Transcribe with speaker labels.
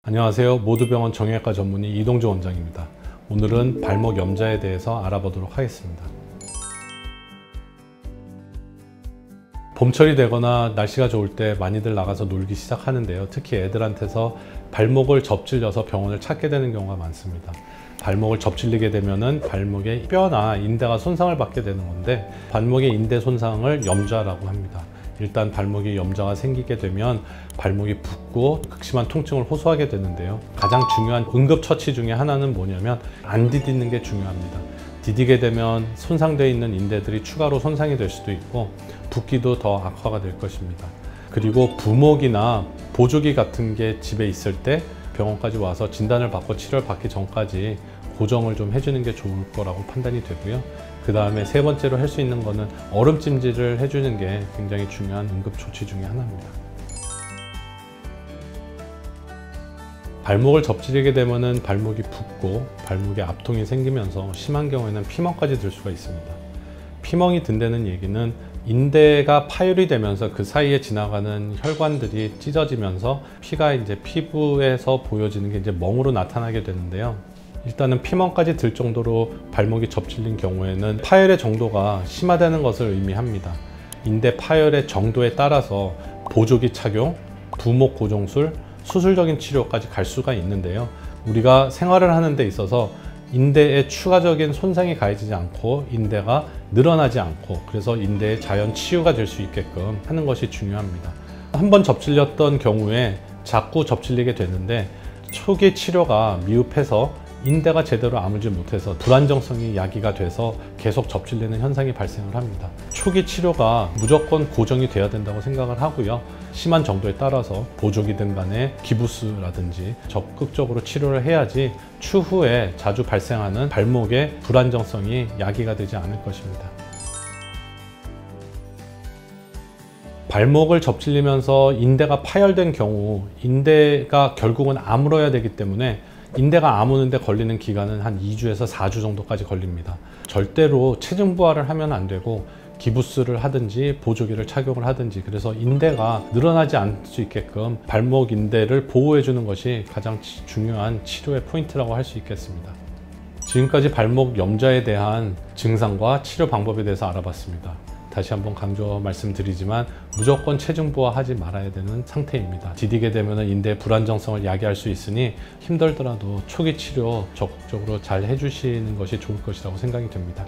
Speaker 1: 안녕하세요. 모두병원 정형외과 전문의 이동주 원장입니다. 오늘은 발목 염좌에 대해서 알아보도록 하겠습니다. 봄철이 되거나 날씨가 좋을 때 많이들 나가서 놀기 시작하는데요. 특히 애들한테서 발목을 접질려서 병원을 찾게 되는 경우가 많습니다. 발목을 접질리게 되면은 발목의 뼈나 인대가 손상을 받게 되는 건데, 발목의 인대 손상을 염좌라고 합니다. 일단 발목에 염좌가 생기게 되면 발목이 붓고 극심한 통증을 호소하게 되는데요. 가장 중요한 응급처치 중에 하나는 뭐냐면 안 디디는 게 중요합니다. 디디게 되면 손상되어 있는 인대들이 추가로 손상이 될 수도 있고 붓기도 더 악화가 될 것입니다. 그리고 부목이나 보조기 같은 게 집에 있을 때 병원까지 와서 진단을 받고 치료를 받기 전까지 고정을 좀 해주는 게 좋을 거라고 판단이 되고요. 그 다음에 세 번째로 할 수 있는 거는 얼음찜질을 해주는 게 굉장히 중요한 응급조치 중에 하나입니다. 발목을 접질리게 되면은 발목이 붓고 발목에 압통이 생기면서 심한 경우에는 피멍까지 들 수가 있습니다. 피멍이 든다는 얘기는 인대가 파열이 되면서 그 사이에 지나가는 혈관들이 찢어지면서 피가 이제 피부에서 보여지는 게 이제 멍으로 나타나게 되는데요. 일단은 피멍까지 들 정도로 발목이 접질린 경우에는 파열의 정도가 심하다는 것을 의미합니다. 인대 파열의 정도에 따라서 보조기 착용, 부목 고정술, 수술적인 치료까지 갈 수가 있는데요. 우리가 생활을 하는 데 있어서 인대에 추가적인 손상이 가해지지 않고 인대가 늘어나지 않고, 그래서 인대의 자연 치유가 될 수 있게끔 하는 것이 중요합니다. 한번 접질렸던 경우에 자꾸 접질리게 되는데 초기 치료가 미흡해서 인대가 제대로 아물지 못해서 불안정성이 야기가 돼서 계속 접질리는 현상이 발생을 합니다. 초기 치료가 무조건 고정이 돼야 된다고 생각을 하고요. 심한 정도에 따라서 보조기든 간에 기부스라든지 적극적으로 치료를 해야지 추후에 자주 발생하는 발목의 불안정성이 야기가 되지 않을 것입니다. 발목을 접질리면서 인대가 파열된 경우 인대가 결국은 아물어야 되기 때문에 인대가 아무는데 걸리는 기간은 한 2주에서 4주 정도까지 걸립니다. 절대로 체중 부하를 하면 안 되고 기부스를 하든지 보조기를 착용을 하든지, 그래서 인대가 늘어나지 않을 수 있게끔 발목 인대를 보호해 주는 것이 가장 중요한 치료의 포인트라고 할 수 있겠습니다. 지금까지 발목 염좌에 대한 증상과 치료 방법에 대해서 알아봤습니다. 다시 한번 강조 말씀드리지만 무조건 체중 부하하지 말아야 되는 상태입니다. 디디게 되면 인대의 불안정성을 야기할 수 있으니 힘들더라도 초기 치료 적극적으로 잘 해주시는 것이 좋을 것이라고 생각이 됩니다.